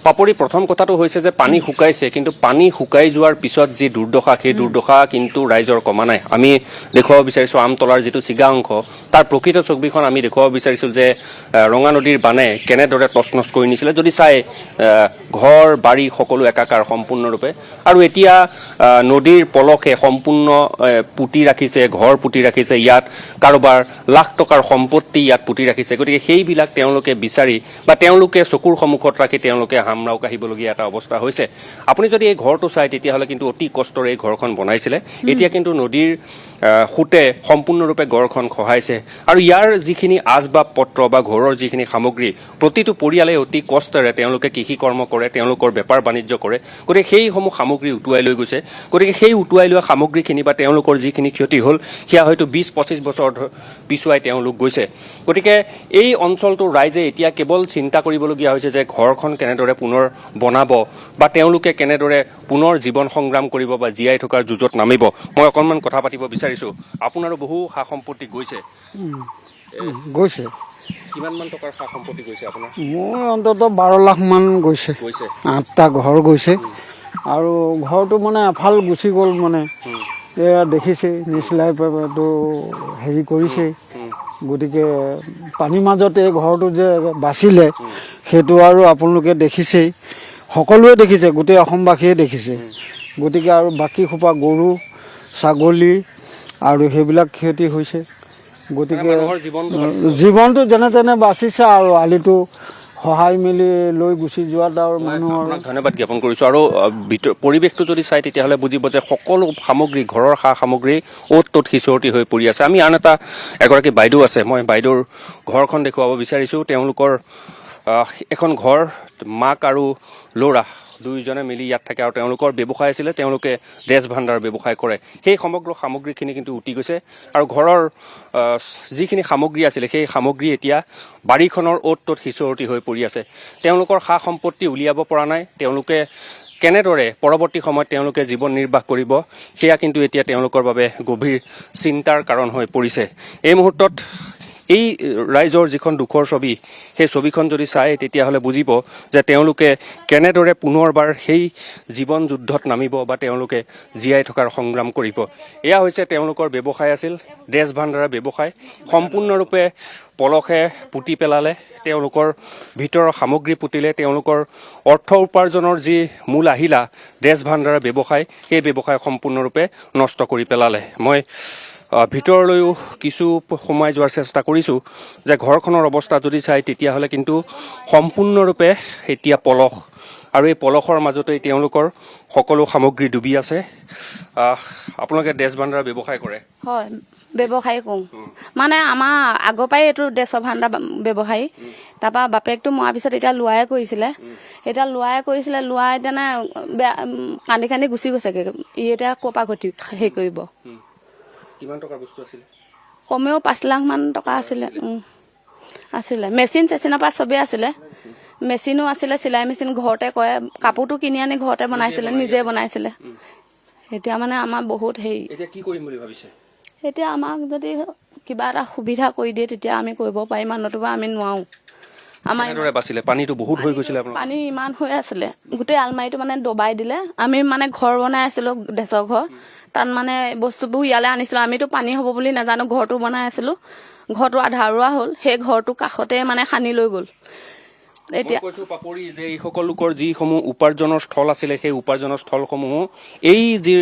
পাপৰি প্ৰথম কথাটো হৈছে যে পানী শুকাইছে, কিন্তু পানী শুকাই যোৱাৰ পিছত যি দুৰ্দশা, সেই দুৰ্দশা কিন্তু ৰাইজৰ কমা নাই। আমি দেখুৱাব বিচাৰিছোঁ আমতলাৰ যিটো চিগা অংশ, তাৰ প্ৰকৃত ছবিখন আমি দেখুৱাব বিচাৰিছোঁ যে ৰঙা নদীৰ বানে কেনেদৰে তছনছ কৰি নিছিলে। যদি চাই ঘৰ বাৰী সকলো একাকাৰ সম্পূৰ্ণৰূপে, আৰু এতিয়া নদীৰ পলসে সম্পূৰ্ণ পুতি ৰাখিছে, ঘৰ পুতি ৰাখিছে, ইয়াত কাৰোবাৰ লাখ টকাৰ সম্পত্তি ইয়াত পুতি ৰাখিছে। গতিকে সেইবিলাক তেওঁলোকে বিচাৰি বা তেওঁলোকে চকুৰ সন্মুখত ৰাখি তেওঁলোকে হামৰাও কাঢ়িবলগীয়া এটা অৱস্থা হৈছে। আপুনি যদি এই ঘৰটো চাই তেতিয়াহ'লে কিন্তু অতি কষ্টৰে এই ঘৰখন বনাইছিলে। এতিয়া কিন্তু নদীৰ সোঁতে সম্পূৰ্ণৰূপে ঘৰখন খহাইছে, আৰু ইয়াৰ যিখিনি আচবাব পত্ৰ বা ঘৰৰ যিখিনি সামগ্ৰী, প্ৰতিটো পৰিয়ালে অতি কষ্টেৰে তেওঁলোকে কৃষি কৰ্ম কৰে, তেওঁলোকৰ বেপাৰ বাণিজ্য কৰে। গতিকে সেইসমূহ সামগ্ৰী উটুৱাই লৈ গৈছে। গতিকে সেই উটুৱাই লোৱা সামগ্ৰীখিনি বা তেওঁলোকৰ যিখিনি ক্ষতি হ'ল, সেয়া হয়তো 20-25 বছৰ পিছুৱাই তেওঁলোক গৈছে। গতিকে এই অঞ্চলটোৰ ৰাইজে এতিয়া কেৱল চিন্তা কৰিবলগীয়া হৈছে যে ঘৰখন কেনেদৰে পুনৰ বনাব বা তেওঁলোকে কেনেদৰে পুনৰ জীৱন সংগ্ৰাম কৰিব বা জীয়াই থকাৰ যুঁজত নামিব। মই অকণমান কথা পাতিব বিচাৰিছোঁ। আপোনাৰো বহু সা সম্পত্তি গৈছে। গৈছে। কিমানমান টকাৰ সা সম্পত্তি গৈছে আপোনাৰ? মোৰ অন্ততঃ 12 লাখ মান গৈছে। 8টা ঘৰ গৈছে, আৰু ঘৰটো মানে এফাল গুচি গ'ল। মানে এয়া দেখিছেই, নিচলাই তো হেৰি কৰিছেই। গতিকে পানীৰ মাজতে ঘৰটো যে বাচিলে, সেইটো আৰু আপোনালোকে দেখিছেই, সকলোৱে দেখিছে, গোটেই অসমবাসীয়ে দেখিছে। গতিকে আৰু বাকী সোপা গৰু ছাগলী আৰু সেইবিলাক ক্ষতি হৈছে। গতিকে জীৱনটো যেনে তেনে বাচিছে, আৰু আলিটো সহায় মিলি লৈ গুচি যোৱাত আৰু মানুহৰ ধন্যবাদ জ্ঞাপন কৰিছোঁ। আৰু পৰিৱেশটো যদি চাই তেতিয়াহ'লে বুজিব যে সকলো সামগ্ৰী, ঘৰৰ সা সামগ্ৰী অ'ত ত'ত সিঁচৰতি হৈ পৰি আছে। আমি আন এগৰাকী বাইদেউ আছে, মই বাইদেউৰ ঘৰখন দেখুৱাব বিচাৰিছোঁ। তেওঁলোকৰ এখন ঘৰ, মাক আৰু ল'ৰা দুয়োজনে মিলি ইয়াত থাকে, আৰু তেওঁলোকৰ ব্যৱসায় আছিলে, তেওঁলোকে ড্ৰেছ ভাণ্ডাৰ ব্যৱসায় কৰে। সেই সমগ্ৰ সামগ্ৰীখিনি কিন্তু উটি গৈছে, আৰু ঘৰৰ যিখিনি সামগ্ৰী আছিলে সেই সামগ্ৰী এতিয়া বাৰীখনৰ অ'ত ত'ত সিঁচৰতি হৈ পৰি আছে। তেওঁলোকৰ সা সম্পত্তি উলিয়াব পৰা নাই। তেওঁলোকে কেনেদৰে পৰৱৰ্তী সময়ত তেওঁলোকে জীৱন নিৰ্বাহ কৰিব, সেয়া কিন্তু এতিয়া তেওঁলোকৰ বাবে গভীৰ চিন্তাৰ কাৰণ হৈ পৰিছে। এই মুহূৰ্তত এই ৰাইজৰ যিখন দুখৰ ছবি, সেই ছবিখন যদি চায় তেতিয়াহ'লে বুজিব যে তেওঁলোকে কেনেদৰে পুনৰবাৰ সেই জীৱন যুদ্ধত নামিব বা তেওঁলোকে জীয়াই থকাৰ সংগ্ৰাম কৰিব। এয়া হৈছে তেওঁলোকৰ ব্যৱসায় আছিল, ড্ৰেছ ভাণ্ডাৰৰ ব্যৱসায়। সম্পূৰ্ণৰূপে পলসে পুতি পেলালে, তেওঁলোকৰ ভিতৰৰ সামগ্ৰী পুতিলে, তেওঁলোকৰ অৰ্থ উপাৰ্জনৰ যি মূল আহিলা ড্ৰেছ ভাণ্ডাৰৰ ব্যৱসায়, সেই ব্যৱসায় সম্পূৰ্ণৰূপে নষ্ট কৰি পেলালে। মই ভিতৰলৈও কিছু সোমাই যোৱাৰ চেষ্টা কৰিছোঁ যে ঘৰখনৰ অৱস্থা যদি চাই তেতিয়াহ'লে কিন্তু সম্পূৰ্ণৰূপে এতিয়া পলস, আৰু এই পলসৰ মাজতেই তেওঁলোকৰ সকলো সামগ্ৰী ডুবি আছে। আপোনালোকে ড্ৰেছ ভাণ্ডাৰ ব্যৱসায় কৰে? হয়, ব্যৱসায় কৰোঁ। মানে আমাৰ আগৰ পৰাই এইটো ড্ৰেছৰ ভাণ্ডাৰ ব্যৱসায়ী। তাৰপৰা বাপেকটো মৰাৰ পিছত এতিয়া লোৱাই কৰিছিলে। লোৱাই তেনে বেয়া কান্দি কান্দি গুচি গৈছেগৈ। ই এতিয়া ক'ৰ পৰা ঘটি হেৰি কৰিব। কিমান টকাৰ বস্তু আছিলে? কমেও 5 লাখ মান টকা আছিলে। মেচিন চেচিনৰ পৰা চবেই আছিলে। মেচিনো আছিলে, চিলাই মেচিন ঘৰতে কৰে, কাপোৰটো কিনি আনি ঘৰতে বনাইছিলে, নিজে বনাইছিলে। এতিয়া মানে আমাৰ বহুত হেৰি। এতিয়া কি কৰিম বুলি ভাবিছে? এতিয়া আমাক যদি কিবা এটা সুবিধা কৰি দিয়ে তেতিয়া আমি কৰিব পাৰিম, নতুবা আমি নোৱাৰোঁ। আমাৰ বাছিলে পানীটো বহুত হৈ গৈছিলে, পানী ইমান হৈ আছিলে, গোটেই আলমাৰিটো মানে দবাই দিলে। আমি মানে ঘৰ বনাই আছিলোঁ, ডেছৰ ঘৰ, তাত মানে বস্তুবোৰ ইয়ালৈ আনিছিলোঁ। আমিতো পানী হ'ব বুলি নাজানো, ঘৰটো বনাই আছিলোঁ। ঘৰটো আধাৰুৱা হ'ল, সেই ঘৰটো কাষতে মানে খান্দি লৈ গ'ল। এতিয়া কৈছোঁ পাপৰি যে এই সকলো লোকৰ যিসমূহ উপাৰ্জনৰ স্থল আছিলে, সেই উপাৰ্জনৰ স্থলসমূহো এই যি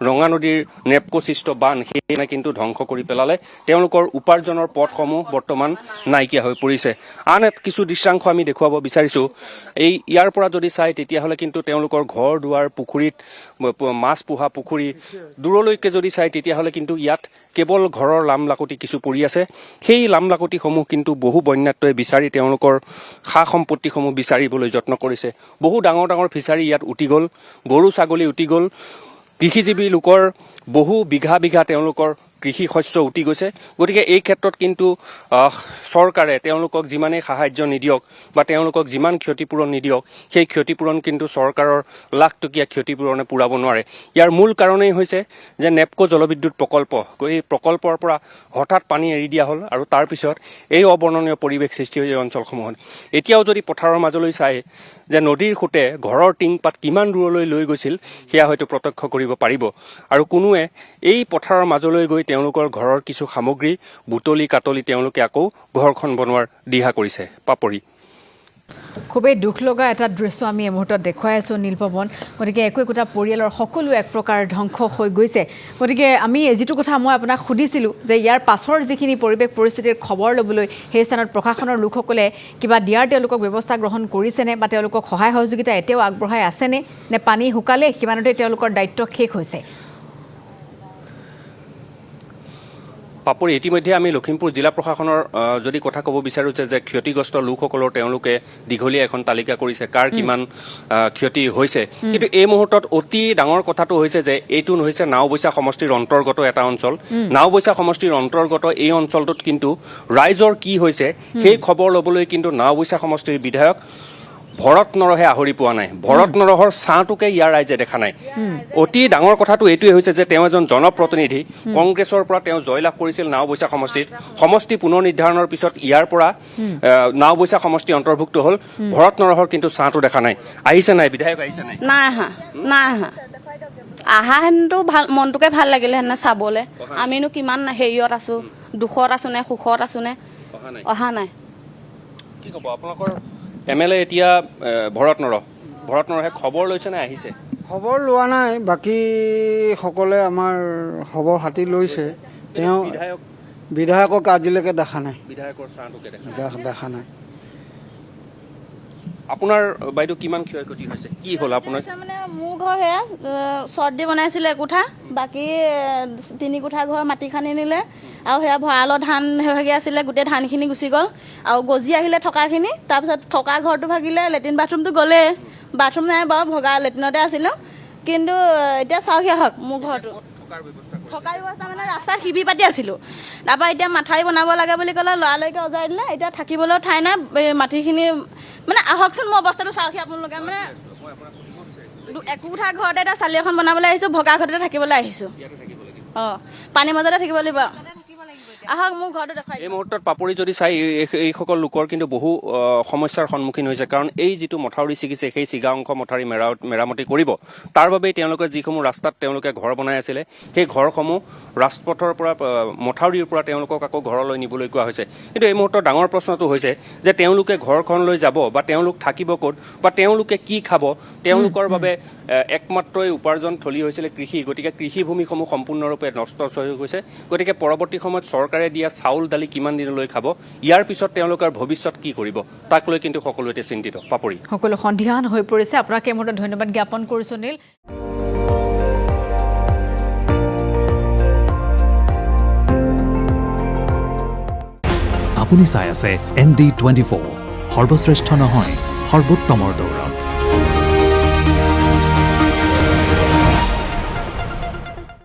ৰঙা নদীৰ নেপকোচিষ্ট বান, সেই কিন্তু ধ্বংস কৰি পেলালে। তেওঁলোকৰ উপাৰ্জনৰ পথসমূহ বৰ্তমান নাইকিয়া হৈ পৰিছে। আন কিছু দৃশ্যাংশ আমি দেখুৱাব বিচাৰিছোঁ। ইয়াৰ পৰা যদি চাই তেতিয়াহ'লে কিন্তু তেওঁলোকৰ ঘৰ দুৱাৰ, পুখুৰীত মাছ পোহা পুখুৰী, দূৰলৈকে যদি চাই তেতিয়াহ'লে কিন্তু ইয়াত কেৱল ঘৰৰ লামলাকতি কিছু পৰি আছে। সেই লামলাকতিসমূহ কিন্তু বহু বন্যাত্মই বিচাৰি তেওঁলোকৰ সা সম্পত্তিসমূহ বিচাৰিবলৈ যত্ন কৰিছে। বহু ডাঙৰ ডাঙৰ ফিচাৰী ইয়াত উটি গ'ল, গৰু ছাগলী উটি গ'ল, কৃষিজীৱী লোকৰ বহু বিঘা বিঘা তেওঁলোকৰ কৃষি শস্য উটি গৈছে। গতিকে এই ক্ষেত্ৰত কিন্তু চৰকাৰে তেওঁলোকক যিমানেই সাহায্য নিদিয়ক বা তেওঁলোকক যিমান ক্ষতিপূৰণ নিদিয়ক, সেই ক্ষতিপূৰণ কিন্তু চৰকাৰৰ লাখটকীয়া ক্ষতিপূৰণে পূৰাব নোৱাৰে। ইয়াৰ মূল কাৰণেই হৈছে যে নেপকো জলবিদ্যুৎ প্ৰকল্প, এই প্ৰকল্পৰ পৰা হঠাৎ পানী এৰি দিয়া হ'ল, আৰু তাৰপিছত এই অবৰ্ণনীয় পৰিৱেশ সৃষ্টি হৈ এই অঞ্চলসমূহত। এতিয়াও যদি পথাৰৰ মাজলৈ চায় যে নদীৰ সোঁতে ঘৰৰ টিংপাত কিমান দূৰলৈ লৈ গৈছিল সেয়া হয়তো প্ৰত্যক্ষ কৰিব পাৰিব আৰু কোনোৱে এই পথাৰৰ মাজলৈ গৈ তেওঁলোকৰ ঘৰৰ কিছু সামগ্ৰী বুটলি কাটলি তেওঁলোকে আকৌ ঘৰখন বনোৱাৰ দিহা কৰিছে পাপৰি খুবেই দুখ লগা এটা দৃশ্য আমি এই মুহূৰ্তত দেখুৱাই আছোঁ নীলপৱন গতিকে একোটা পৰিয়ালৰ সকলো এক প্ৰকাৰ ধ্বংস হৈ গৈছে গতিকে আমি যিটো কথা মই আপোনাক সুধিছিলোঁ যে ইয়াৰ পাছৰ যিখিনি পৰিৱেশ পৰিস্থিতিৰ খবৰ ল'বলৈ সেই স্থানত প্ৰশাসনৰ লোকসকলে কিবা দিয়াৰ তেওঁলোকক ব্যৱস্থা গ্ৰহণ কৰিছেনে বা তেওঁলোকক সহায় সহযোগিতা এতিয়াও আগবঢ়াই আছেনে নে পানী শুকালে সিমানতে তেওঁলোকৰ দায়িত্ব শেষ হৈছে পাপৰি ইতিমধ্যে আমি লখিমপুৰ জিলা প্ৰশাসনৰ যদি কথা ক'ব বিচাৰোঁ যে ক্ষতিগ্ৰস্ত লোকসকলৰ তেওঁলোকে দীঘলীয়া এখন তালিকা কৰিছে কাৰ কিমান ক্ষতি হৈছে কিন্তু এই মুহূৰ্তত অতি ডাঙৰ কথাটো হৈছে যে এইটো হৈছে নাওবৈচা সমষ্টিৰ অন্তৰ্গত এটা অঞ্চল নাওবৈচা সমষ্টিৰ অন্তৰ্গত এই অঞ্চলটোত কিন্তু ৰাইজৰ কি হৈছে সেই খবৰ ল'বলৈ কিন্তু নাওবৈচা সমষ্টিৰ বিধায়ক ভৰত নৰহে আহৰি পোৱা নাই ভৰত নৰহৰ ছাঁটোকে ইয়াৰ ৰাইজে দেখা নাই অতি ডাঙৰ কথাটো এইটোৱে হৈছে যে তেওঁ এজন জনপ্ৰতিনিধি কংগ্ৰেছৰ পৰা তেওঁ জয়লাভ কৰিছিল নাওবৈচা সমষ্টিত সমষ্টি পুনৰ নিৰ্ধাৰণৰ পিছত ইয়াৰ পৰা নাওবৈচা সমষ্টি অন্তৰ্ভুক্ত হ'ল ভৰত নৰহৰ কিন্তু ছাঁটো দেখা নাই আহিছে নাই বিধায়ক আহিছে নাই নাই আহা হেনতো ভাল মনটোকে ভাল লাগিলে হেনে চাবলৈ আমিনো কিমান হেৰিয়ত আছো দুখত আছো নে সুখত আছো নে অহা নাই কি ক'ব আপোনালোকৰ MLA এতিয়া ভৰত নৰহে খবৰ লৈছে নে আহিছে খবৰ লোৱা নাই বাকী সকলে আমাৰ খবৰ হাতি লৈছে তেওঁ বিধায়কক আজিলৈকে দেখা নাই বিধায়কৰ ছাঁটোকে দেখা নাই আপোনাৰ বাইদেউ কিমান ক্ষয়ক্ষতি হৈছে কি হ'ল আপোনাৰ মানে মোৰ ঘৰ সেয়া চৰ্দি বনাইছিলে একোঠা বাকী 3 কোঠা ঘৰ মাটি খানি নিলে আৰু সেয়া ভঁৰালৰ ধান ভাগি আছিলে গোটেই ধানখিনি গুচি গ'ল আৰু গজি আহিলে থকাখিনি তাৰপিছত থকা ঘৰটো ভাগিলে লেট্ৰিন বাথৰুমটো গ'লে বাথৰুম নাই বাৰু ভগা লেট্ৰিনতে আছিলোঁ কিন্তু এতিয়া চাওক হওক মোৰ ঘৰটো থকাৰ ব্যৱস্থা মানে ৰাস্তা শিবি পাতি আছিলোঁ তাৰপৰা এতিয়া মাথাই বনাব লাগে বুলি ক'লে লৰালৰিকে অজাই দিলে এতিয়া থাকিবলৈও ঠাই নাই মাটিখিনি মানে আহকচোন মোৰ অৱস্থাটো চাওকহি আপোনালোকে মানে একোঠা ঘৰতে এটা চালি এখন বনাবলৈ আহিছোঁ ভগা ঘৰতে থাকিবলৈ আহিছোঁ পানীৰ মাজতে থাকিব লাগিব আহক মোৰ ঘৰটো দেখাই এই মুহূৰ্তত পাপৰি যদি চাই এইসকল লোকৰ কিন্তু বহু সমস্যাৰ সন্মুখীন হৈছে কাৰণ এই যিটো মথাউৰি ছিগিছে সেই ছিগা অংশ মথাউৰি মেৰামতি কৰিব তাৰ বাবে তেওঁলোকে যিসমূহ ৰাস্তাত তেওঁলোকে ঘৰ বনাই আছিলে সেই ঘৰসমূহ ৰাজপথৰ পৰা মথাউৰিৰ পৰা তেওঁলোকক আকৌ ঘৰলৈ নিবলৈ কোৱা হৈছে কিন্তু এই মুহূৰ্তত ডাঙৰ প্ৰশ্নটো হৈছে যে তেওঁলোকে ঘৰখনলৈ যাব বা তেওঁলোক থাকিব ক'ত বা তেওঁলোকে কি খাব তেওঁলোকৰ বাবে একমাত্ৰই উপাৰ্জন থলী হৈছিলে কৃষি গতিকে কৃষিভূমিসমূহ সম্পূৰ্ণৰূপে নষ্ট হৈ গৈছে গতিকে পৰৱৰ্তী সময়ত চৰকাৰে দিয়া চাউল দালি কিমান দিনলৈ খাব ইয়াৰ পিছত তেওঁলোকৰ ভৱিষ্যত কি কৰিব তাক লৈ কিন্তু সকলোতে চিন্তিত পাপৰি সকলো সন্ধিহান হৈ পৰিছে আপোনাক এই মুহূৰ্তত ধন্যবাদ জ্ঞাপন কৰিছোঁ নীল আপুনি চাই আছে ND24 সৰ্বশ্ৰেষ্ঠ নহয় সৰ্বোত্তমৰ দৌৰ